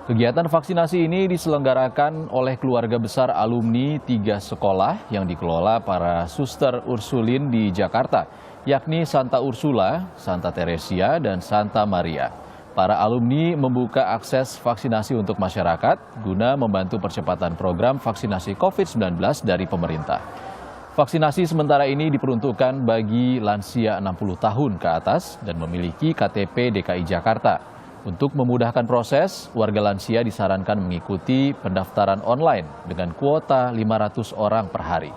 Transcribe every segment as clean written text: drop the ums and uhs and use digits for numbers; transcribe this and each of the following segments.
Kegiatan vaksinasi ini diselenggarakan oleh keluarga besar alumni 3 sekolah yang dikelola para suster Ursulin di Jakarta, yakni Santa Ursula, Santa Teresia, dan Santa Maria. Para alumni membuka akses vaksinasi untuk masyarakat guna membantu percepatan program vaksinasi COVID-19 dari pemerintah. Vaksinasi sementara ini diperuntukkan bagi lansia 60 tahun ke atas dan memiliki KTP DKI Jakarta. Untuk memudahkan proses, warga lansia disarankan mengikuti pendaftaran online dengan kuota 500 orang per hari.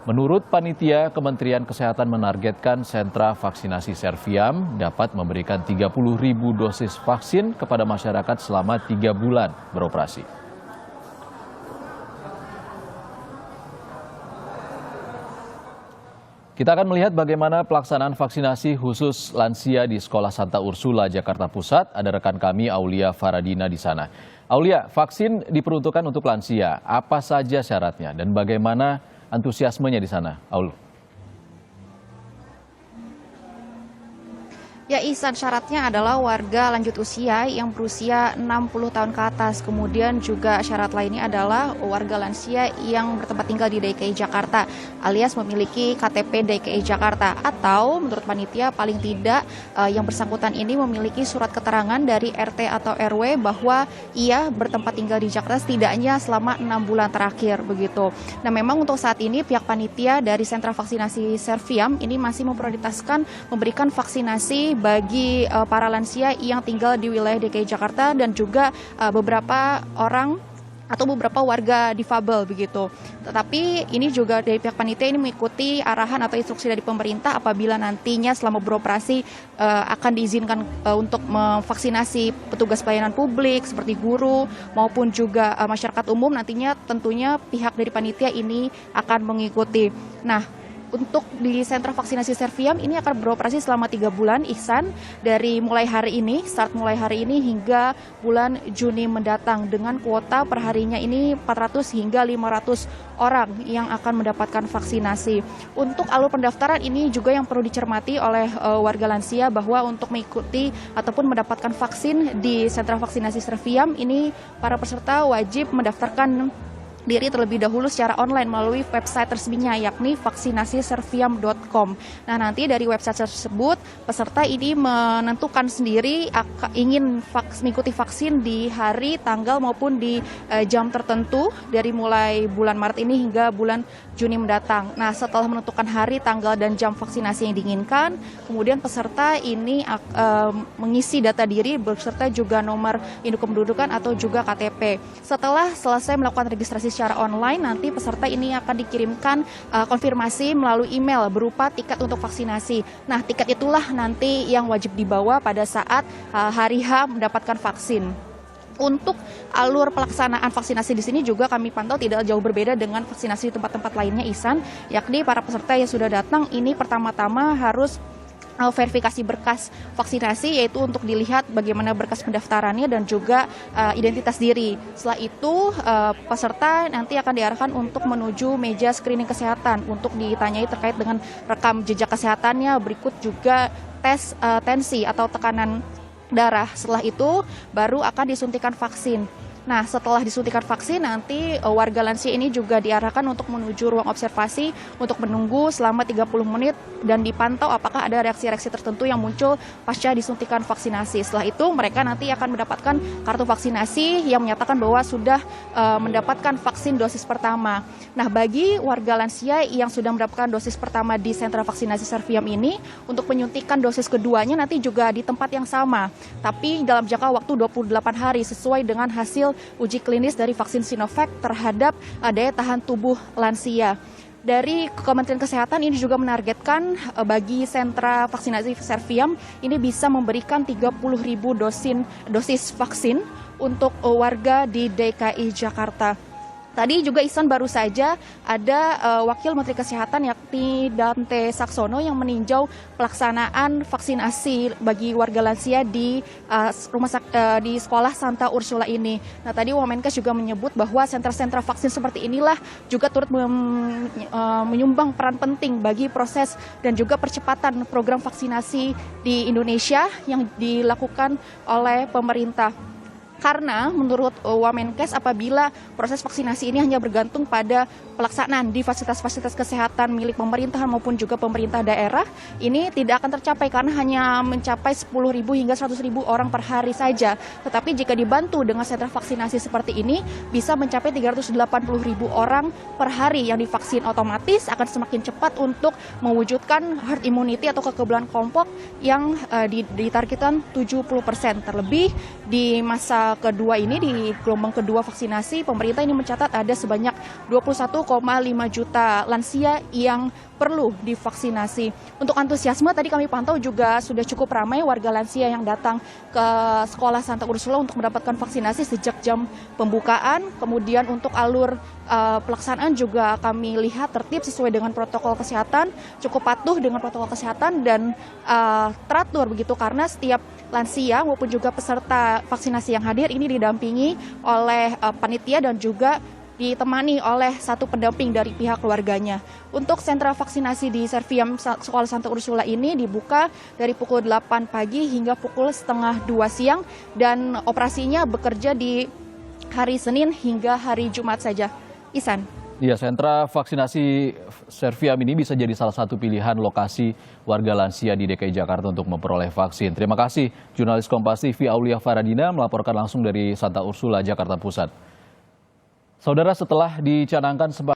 Menurut panitia, Kementerian Kesehatan menargetkan sentra vaksinasi Serviam dapat memberikan 30.000 dosis vaksin kepada masyarakat selama 3 bulan beroperasi. Kita akan melihat bagaimana pelaksanaan vaksinasi khusus lansia di Sekolah Santa Ursula, Jakarta Pusat. Ada rekan kami, Aulia Faradina, di sana. Aulia, vaksin diperuntukkan untuk lansia. Apa saja syaratnya dan bagaimana antusiasmenya di sana? Ya, Ihsan, syaratnya adalah warga lanjut usia yang berusia 60 tahun ke atas. Kemudian juga syarat lainnya adalah warga lansia yang bertempat tinggal di DKI Jakarta alias memiliki KTP DKI Jakarta. Atau menurut panitia paling tidak yang bersangkutan ini memiliki surat keterangan dari RT atau RW bahwa ia bertempat tinggal di Jakarta setidaknya selama 6 bulan terakhir begitu. Nah, memang untuk saat ini pihak panitia dari sentra vaksinasi Serviam ini masih memprioritaskan memberikan vaksinasi bagi para lansia yang tinggal di wilayah DKI Jakarta dan juga beberapa orang atau beberapa warga difabel begitu. Tetapi ini juga dari pihak panitia ini mengikuti arahan atau instruksi dari pemerintah apabila nantinya selama beroperasi akan diizinkan untuk memvaksinasi petugas pelayanan publik seperti guru maupun juga masyarakat umum, nantinya tentunya pihak dari panitia ini akan mengikuti. Nah, untuk di sentra vaksinasi Serviam ini akan beroperasi selama 3 bulan, Ihsan, dari mulai hari ini, hingga bulan Juni mendatang dengan kuota perharinya ini 400 hingga 500 orang yang akan mendapatkan vaksinasi. Untuk alur pendaftaran ini juga yang perlu dicermati oleh warga lansia bahwa untuk mengikuti ataupun mendapatkan vaksin di sentra vaksinasi Serviam ini para peserta wajib mendaftarkan diri terlebih dahulu secara online melalui website resminya yakni vaksinasiserviam.com. Nah, nanti dari website tersebut peserta ini menentukan sendiri ingin mengikuti vaksin di hari, tanggal maupun di jam tertentu dari mulai bulan Maret ini hingga bulan Juni mendatang. Nah, setelah menentukan hari, tanggal dan jam vaksinasi yang diinginkan, kemudian peserta ini mengisi data diri beserta juga nomor induk kependudukan atau juga KTP. Setelah selesai melakukan registrasi secara online, nanti peserta ini akan dikirimkan konfirmasi melalui email berupa tiket untuk vaksinasi. Nah, tiket itulah nanti yang wajib dibawa pada saat hari H mendapatkan vaksin. Untuk alur pelaksanaan vaksinasi di sini juga kami pantau tidak jauh berbeda dengan vaksinasi di tempat-tempat lainnya, Ihsan, yakni para peserta yang sudah datang ini pertama-tama harus verifikasi berkas vaksinasi, yaitu untuk dilihat bagaimana berkas pendaftarannya dan juga identitas diri. Setelah itu peserta nanti akan diarahkan untuk menuju meja screening kesehatan untuk ditanyai terkait dengan rekam jejak kesehatannya, berikut juga tes tensi atau tekanan darah. Setelah itu baru akan disuntikan vaksin. Nah, setelah disuntikan vaksin, nanti warga lansia ini juga diarahkan untuk menuju ruang observasi untuk menunggu selama 30 menit dan dipantau apakah ada reaksi-reaksi tertentu yang muncul pasca disuntikan vaksinasi. Setelah itu, mereka nanti akan mendapatkan kartu vaksinasi yang menyatakan bahwa sudah mendapatkan vaksin dosis pertama. Nah, bagi warga lansia yang sudah mendapatkan dosis pertama di sentra vaksinasi Serviam ini, untuk penyuntikan dosis keduanya nanti juga di tempat yang sama, tapi dalam jangka waktu 28 hari sesuai dengan hasil uji klinis dari vaksin Sinovac terhadap daya tahan tubuh lansia. Dari Kementerian Kesehatan ini juga menargetkan bagi sentra vaksinasi Serviam ini bisa memberikan 30.000 dosis vaksin untuk warga di DKI Jakarta. Tadi juga Ihsan baru saja ada Wakil Menteri Kesehatan yakni Dante Saxono yang meninjau pelaksanaan vaksinasi bagi warga lansia di di sekolah Santa Ursula ini. Nah, tadi Wamenkes juga menyebut bahwa sentra-sentra vaksin seperti inilah juga turut menyumbang peran penting bagi proses dan juga percepatan program vaksinasi di Indonesia yang dilakukan oleh pemerintah. Karena menurut Wamenkes apabila proses vaksinasi ini hanya bergantung pada pelaksanaan di fasilitas-fasilitas kesehatan milik pemerintahan maupun juga pemerintah daerah, ini tidak akan tercapai karena hanya mencapai 10.000 hingga 100.000 orang per hari saja. Tetapi jika dibantu dengan sentra vaksinasi seperti ini bisa mencapai 380.000 orang per hari yang divaksin, otomatis akan semakin cepat untuk mewujudkan herd immunity atau kekebalan kelompok yang ditargetkan 70%. Terlebih di masa kedua ini, di gelombang kedua vaksinasi, pemerintah ini mencatat ada sebanyak 21,5 juta lansia yang perlu divaksinasi. Untuk antusiasme tadi kami pantau juga sudah cukup ramai warga lansia yang datang ke sekolah Santa Ursula untuk mendapatkan vaksinasi sejak jam pembukaan. Kemudian untuk alur pelaksanaan juga kami lihat tertib sesuai dengan protokol kesehatan, cukup patuh dengan protokol kesehatan dan teratur begitu, karena setiap lansia maupun juga peserta vaksinasi yang hadir ini didampingi oleh panitia dan juga ditemani oleh satu pendamping dari pihak keluarganya. Untuk sentra vaksinasi di Serviam Sekolah Santa Ursula ini dibuka dari pukul 8 pagi hingga pukul setengah 2 siang dan operasinya bekerja di hari Senin hingga hari Jumat saja. Ihsan. Ya, sentra vaksinasi Serviam ini bisa jadi salah satu pilihan lokasi warga lansia di DKI Jakarta untuk memperoleh vaksin. Terima kasih jurnalis Kompas TV Aulia Faradina melaporkan langsung dari Santa Ursula, Jakarta Pusat. Saudara, setelah dicanangkan